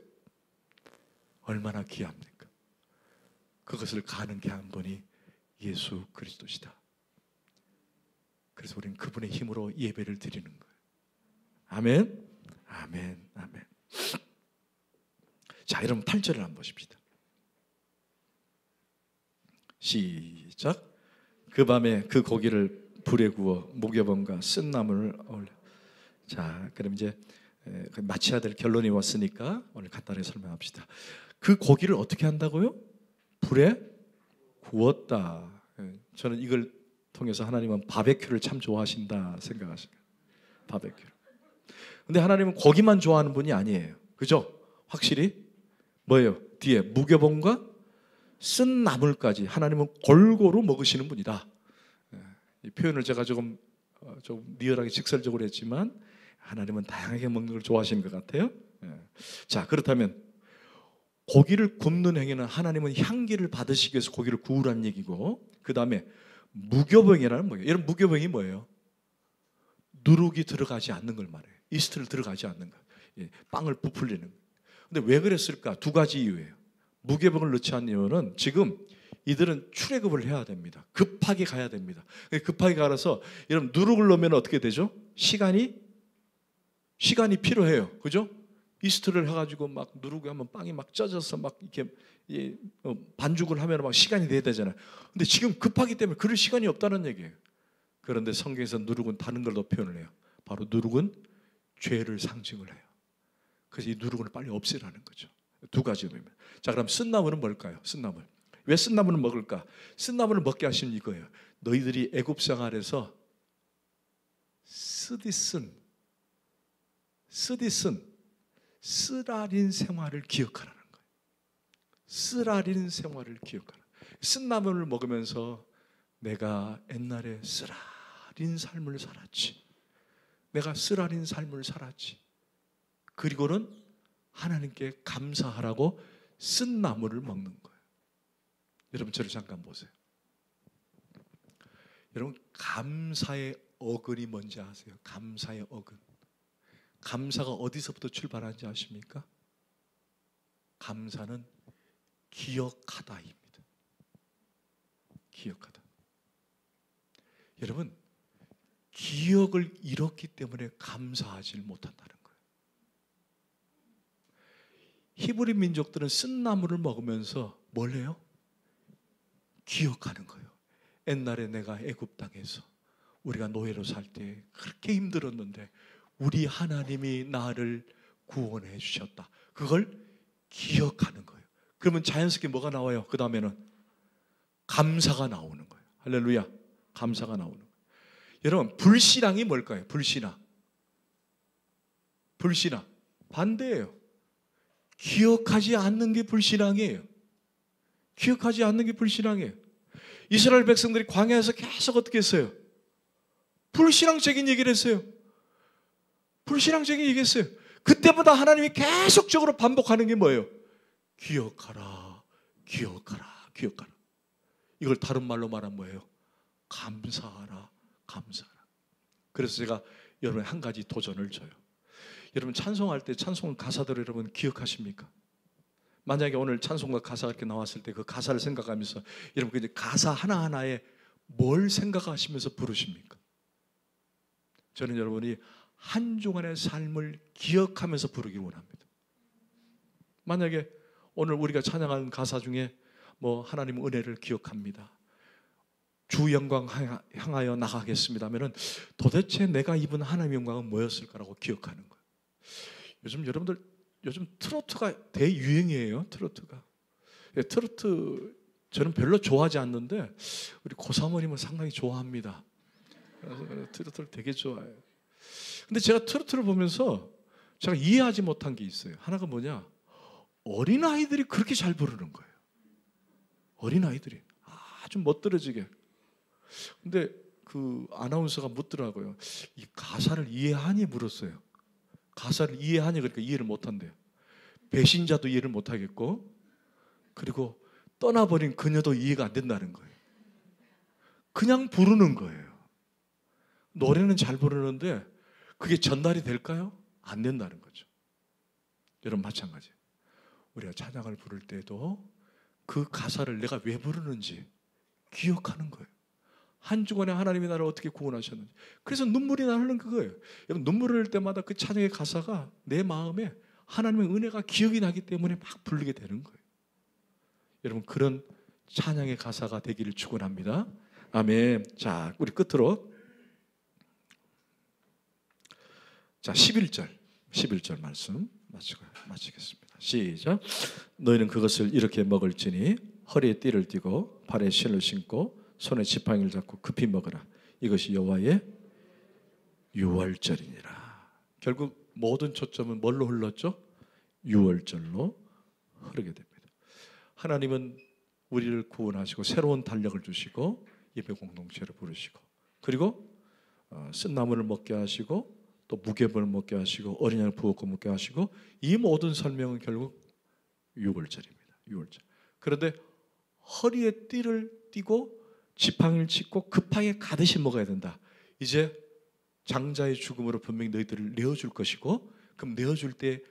얼마나 귀합니까? 그것을 가능케 한 분이 예수 그리스도시다. 그래서 우리는 그분의 힘으로 예배를 드리는 거예요. 아멘, 아멘, 아멘. 자, 여러분 8절을 한번 보십시다. 시작. 그 밤에 그 고기를 불에 구워 무교병과 쓴 나물을 올려. 자, 그럼 이제 마쳐야 될 결론이 왔으니까 오늘 간단하게 설명합시다. 그 고기를 어떻게 한다고요? 불에 구웠다. 저는 이걸 통해서 하나님은 바베큐를 참 좋아하신다 생각하십니다. 바베큐. 근데 하나님은 고기만 좋아하는 분이 아니에요. 그죠? 확실히 뭐예요? 뒤에 무교병과 쓴 나물까지 하나님은 골고루 먹으시는 분이다. 이 표현을 제가 좀 리얼하게 직설적으로 했지만 하나님은 다양하게 먹는 걸 좋아하시는 것 같아요. 자, 그렇다면 고기를 굽는 행위는 하나님은 향기를 받으시기 위해서 고기를 구우라는 얘기고, 그 다음에 무교병이라는 뭐예요? 여러분 무교병이 뭐예요? 누룩이 들어가지 않는 걸 말해요. 이스트를 들어가지 않는 거. 빵을 부풀리는 거. 근데 왜 그랬을까? 두 가지 이유예요. 무교병을 넣지 않는 이유는 지금 이들은 출애굽을 해야 됩니다. 급하게 가야 됩니다. 급하게 가서 여러분 누룩을 넣으면 어떻게 되죠? 시간이 필요해요. 그죠? 이스트를 해가지고 막 누르고 하면 빵이 막 쪄져서 막 이렇게 반죽을 하면 막 시간이 돼야 되잖아요. 근데 지금 급하기 때문에 그럴 시간이 없다는 얘기예요. 그런데 성경에서 누룩은 다른 걸로 표현을 해요. 바로 누룩은 죄를 상징을 해요. 그래서 이 누룩을 빨리 없애라는 거죠. 두 가지 의미입니다. 자, 그럼 쓴나물은 뭘까요? 쓴나물. 왜 쓴나물을 먹을까? 쓴나물을 먹게 하신 이거예요. 너희들이 애굽 생활에서 쓰라린 생활을 기억하라는 거예요. 쓰라린 생활을 기억하라. 쓴나물을 먹으면서 내가 옛날에 쓰라린 삶을 살았지. 내가 쓰라린 삶을 살았지. 그리고는 하나님께 감사하라고 쓴나물을 먹는 거예요. 여러분 저를 잠깐 보세요. 여러분 감사의 어근이 뭔지 아세요? 감사의 어근. 감사가 어디서부터 출발하는지 아십니까? 감사는 기억하다입니다. 기억하다. 여러분 기억을 잃었기 때문에 감사하지 못한다는 거예요. 히브리 민족들은 쓴나물을 먹으면서 뭘 해요? 기억하는 거예요. 옛날에 내가 애굽 땅에서 우리가 노예로 살 때 그렇게 힘들었는데 우리 하나님이 나를 구원해 주셨다. 그걸 기억하는 거예요. 그러면 자연스럽게 뭐가 나와요? 그 다음에는 감사가 나오는 거예요. 할렐루야. 감사가 나오는 거예요. 여러분 불신앙이 뭘까요? 불신앙 반대예요. 기억하지 않는 게 불신앙이에요. 기억하지 않는 게 불신앙이에요. 이스라엘 백성들이 광야에서 계속 어떻게 했어요? 불신앙적인 얘기를 했어요. 불신앙적인 얘기했어요. 그때마다 하나님이 계속적으로 반복하는 게 뭐예요? 기억하라, 기억하라, 기억하라. 이걸 다른 말로 말하면 뭐예요? 감사하라, 감사하라. 그래서 제가 여러분 한 가지 도전을 줘요. 여러분 찬송할 때 찬송 가사들을 여러분 기억하십니까? 만약에 오늘 찬송가 가사가 이렇게 나왔을 때 그 가사를 생각하면서 여러분 그 가사 하나하나에 뭘 생각하시면서 부르십니까? 저는 여러분이 한 주간의 삶을 기억하면서 부르기를 원합니다. 만약에 오늘 우리가 찬양하는 가사 중에 뭐 하나님 은혜를 기억합니다, 주 영광 향하여 나가겠습니다 하면은 도대체 내가 입은 하나님의 영광은 뭐였을까라고 기억하는 거예요. 여러분들 요즘 트로트가 대유행이에요. 트로트가. 트로트 저는 별로 좋아하지 않는데 우리 고사모님은 상당히 좋아합니다. 트로트를 되게 좋아해요. 근데 제가 트로트를 보면서 제가 이해하지 못한 게 있어요. 하나가 뭐냐, 어린아이들이 그렇게 잘 부르는 거예요. 어린아이들이 아주 멋들어지게. 근데 그 아나운서가 묻더라고요. 이 가사를 이해하니 물었어요. 가사를 이해하니, 그러니까 이해를 못한대요. 배신자도 이해를 못하겠고, 그리고 떠나버린 그녀도 이해가 안 된다는 거예요. 그냥 부르는 거예요. 노래는 잘 부르는데 그게 전달이 될까요? 안 된다는 거죠. 여러분 마찬가지예요. 우리가 찬양을 부를 때도 그 가사를 내가 왜 부르는지 기억하는 거예요. 한 주간에 하나님이 나를 어떻게 구원하셨는지. 그래서 눈물이 나는 그거예요. 여러분 눈물을 흘릴 때마다 그 찬양의 가사가 내 마음에 하나님의 은혜가 기억이 나기 때문에 막 부르게 되는 거예요. 여러분 그런 찬양의 가사가 되기를 축원합니다. 아멘. 자, 우리 끝으로 자 11절 말씀 마치겠습니다. 시작. 너희는 그것을 이렇게 먹을지니 허리에 띠를 띠고 발에 신을 신고 손에 지팡이를 잡고 급히 먹으라. 이것이 여호와의 유월절이니라. 결국 모든 초점은 뭘로 흘렀죠? 유월절로 흐르게 됩니다. 하나님은 우리를 구원하시고 새로운 달력을 주시고 예배 공동체를 부르시고, 그리고 쓴나물을 먹게 하시고 또 무교병을 먹게 하시고 어린 양을 부었고 먹게 하시고, 이 모든 설명은 결국 유월절입니다. 유월절. 그런데 허리에 띠를 띠고 지팡이를 짚고 급하게 가듯이 먹어야 된다. 이제 장자의 죽음으로 분명히 너희들을 내어줄 것이고, 그럼 내어줄 때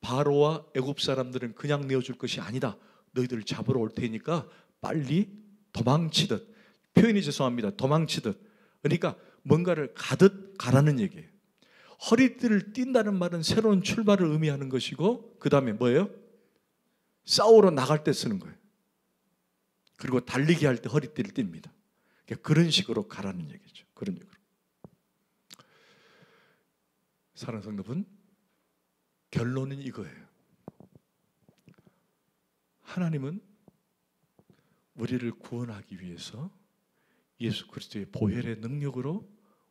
바로와 애굽 사람들은 그냥 내어줄 것이 아니다. 너희들을 잡으러 올 테니까 빨리 도망치듯, 표현이 죄송합니다, 도망치듯, 그러니까 뭔가를 가듯 가라는 얘기예요. 허리띠를 띈다는 말은 새로운 출발을 의미하는 것이고, 그 다음에 뭐예요? 싸우러 나갈 때 쓰는 거예요. 그리고 달리기 할 때 허리띠를 띱니다. 그런 식으로 가라는 얘기죠. 그런 식으로. 사랑하는 성도분, 결론은 이거예요. 하나님은 우리를 구원하기 위해서 예수 그리스도의 보혈의 능력으로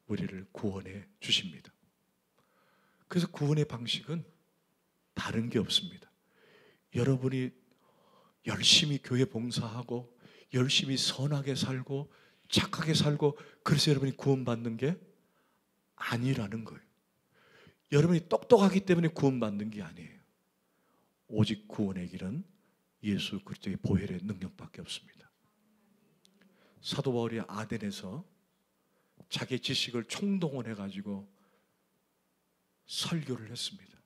우리를 구원해 주십니다. 그래서 구원의 방식은 다른 게 없습니다. 여러분이 열심히 교회 봉사하고 열심히 선하게 살고 착하게 살고 그래서 여러분이 구원받는 게 아니라는 거예요. 여러분이 똑똑하기 때문에 구원받는 게 아니에요. 오직 구원의 길은 예수 그리스도의 보혈의 능력밖에 없습니다. 사도 바울이 아덴에서 자기 지식을 총동원해가지고 설교를 했습니다.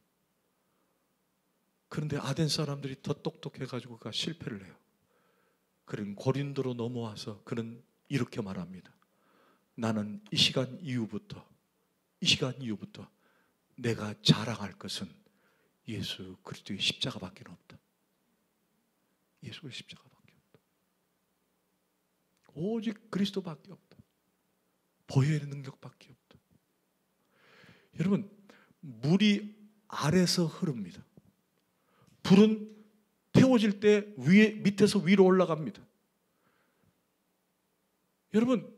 그런데 아덴 사람들이 더 똑똑해가지고 그가 실패를 해요. 그는 고린도로 넘어와서 그는 이렇게 말합니다. 나는 이 시간 이후부터 내가 자랑할 것은 예수 그리스도의 십자가밖에 없다. 예수의 십자가밖에 없다. 오직 그리스도밖에 없다. 보혈의 능력밖에 없다. 여러분, 물이 아래서 흐릅니다. 불은 태워질 때 밑에서 위로 올라갑니다. 여러분,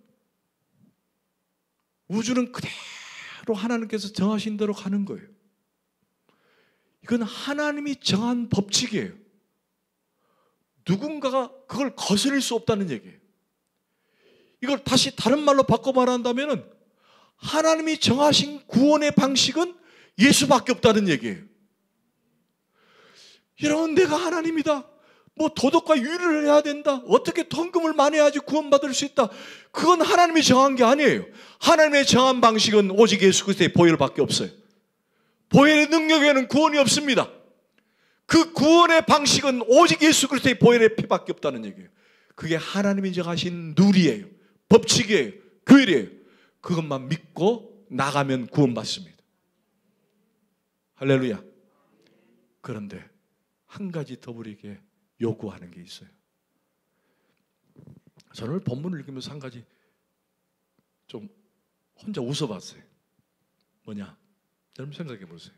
우주는 그대로 하나님께서 정하신 대로 가는 거예요. 이건 하나님이 정한 법칙이에요. 누군가가 그걸 거스릴 수 없다는 얘기예요. 이걸 다시 다른 말로 바꿔 말한다면 하나님이 정하신 구원의 방식은 예수밖에 없다는 얘기예요. 여러분, 내가 하나님이다, 뭐 도덕과 유의를 해야 된다, 어떻게 헌금을 많이 해야지 구원받을 수 있다, 그건 하나님이 정한 게 아니에요. 하나님의 정한 방식은 오직 예수 그리스도의 보혈밖에 없어요. 보혈의 능력에는 구원이 없습니다. 그 구원의 방식은 오직 예수 그리스도의 보혈의 피밖에 없다는 얘기예요. 그게 하나님이 정하신 룰이에요. 법칙이에요. 규율이에요. 그것만 믿고 나가면 구원받습니다. 할렐루야. 그런데 한 가지 더불이게 요구하는 게 있어요. 저는 본문을 읽으면서 한 가지 좀 혼자 웃어봤어요. 뭐냐? 여러분 생각해 보세요.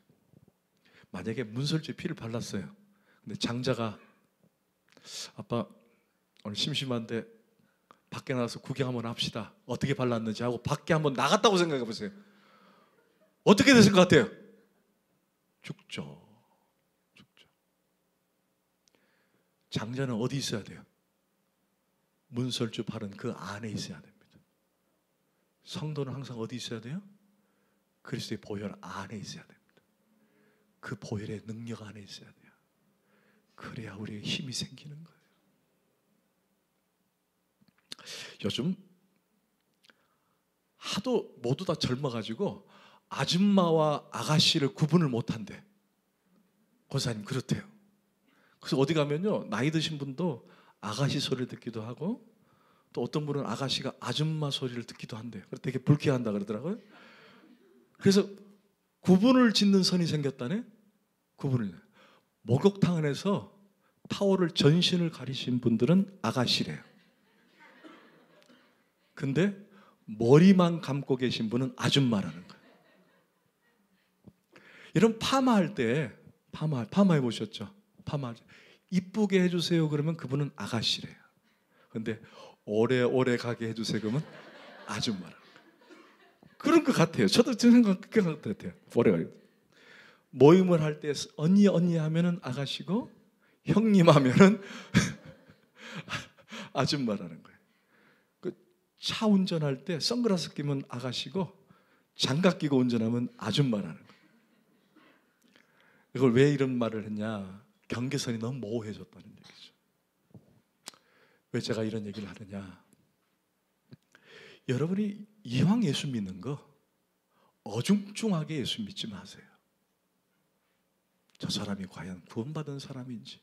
만약에 문설주에 피를 발랐어요. 근데 장자가 아빠 오늘 심심한데 밖에 나가서 구경 한번 합시다. 어떻게 발랐는지 하고 밖에 한번 나갔다고 생각해 보세요. 어떻게 됐을 것 같아요? 죽죠. 장자는 어디 있어야 돼요? 문설주 바른 그 안에 있어야 됩니다. 성도는 항상 어디 있어야 돼요? 그리스도의 보혈 안에 있어야 됩니다. 그 보혈의 능력 안에 있어야 돼요. 그래야 우리의 힘이 생기는 거예요. 요즘 하도 모두 다 젊어가지고 아줌마와 아가씨를 구분을 못한대. 권사님 그렇대요. 그래서 어디 가면요 나이 드신 분도 아가씨 소리를 듣기도 하고 또 어떤 분은 아가씨가 아줌마 소리를 듣기도 한대요. 그래서 되게 불쾌한다 그러더라고요. 그래서 구분을 짓는 선이 생겼다네. 구분을. 목욕탕 안에서 타월을 전신을 가리신 분들은 아가씨래요. 근데 머리만 감고 계신 분은 아줌마라는 거예요. 이런 파마할 때 파마해 보셨죠? 파마 이쁘게 해주세요 그러면 그분은 아가씨래요. 근데 오래오래 가게 해주세요 그러면 아줌마라는 거예요. 그런 것 같아요. 저도 그렇게 생각 같아요. 오래 가게. 모임을 할 때 언니 하면은 아가씨고 형님 하면은 아줌마라는 거예요. 차 운전할 때 선글라스 끼면 아가씨고 장갑 끼고 운전하면 아줌마라는 거예요. 이걸 왜 이런 말을 했냐? 경계선이 너무 모호해졌다는 얘기죠. 왜 제가 이런 얘기를 하느냐? 여러분이 이왕 예수 믿는 거 어중중하게 예수 믿지 마세요. 저 사람이 과연 구원받은 사람인지,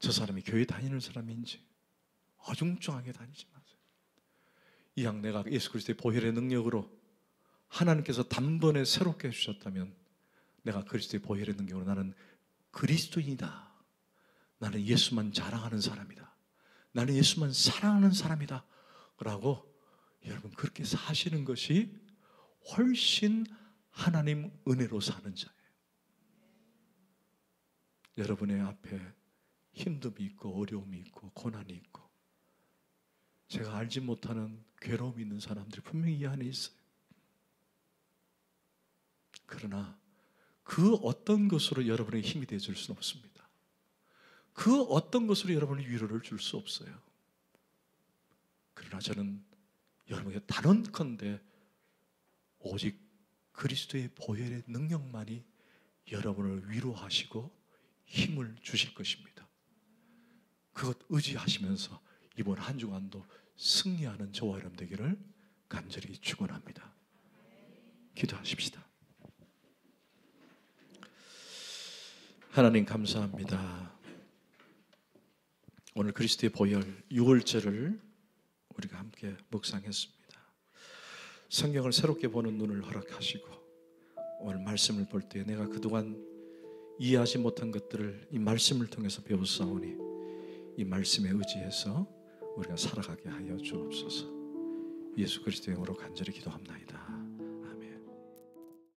저 사람이 교회 다니는 사람인지 어중중하게 다니지 마세요. 이왕 내가 예수 그리스도의 보혈의 능력으로 하나님께서 단번에 새롭게 해주셨다면 내가 그리스도의 보혈의 능력으로 나는 그리스도인이다. 나는 예수만 자랑하는 사람이다. 나는 예수만 사랑하는 사람이다. 라고 여러분 그렇게 사시는 것이 훨씬 하나님 은혜로 사는 자예요. 여러분의 앞에 힘듦이 있고 어려움이 있고 고난이 있고 제가 알지 못하는 괴로움이 있는 사람들이 분명히 이 안에 있어요. 그러나 그 어떤 것으로 여러분의 힘이 되어줄 수는 없습니다. 그 어떤 것으로 여러분의 위로를 줄 수 없어요. 그러나 저는 여러분에게 단언컨대 오직 그리스도의 보혈의 능력만이 여러분을 위로하시고 힘을 주실 것입니다. 그것 의지하시면서 이번 한 주간도 승리하는 저와 여러분 되기를 간절히 축원합니다. 기도하십시다. 하나님 감사합니다. 오늘 그리스도의 보혈 6월절을 우리가 함께 묵상했습니다. 성경을 새롭게 보는 눈을 허락하시고 오늘 말씀을 볼 때 내가 그동안 이해하지 못한 것들을 이 말씀을 통해서 배웠사오니 이 말씀에 의지해서 우리가 살아가게 하여 주옵소서. 예수 그리스도의 이름으로 간절히 기도합나이다.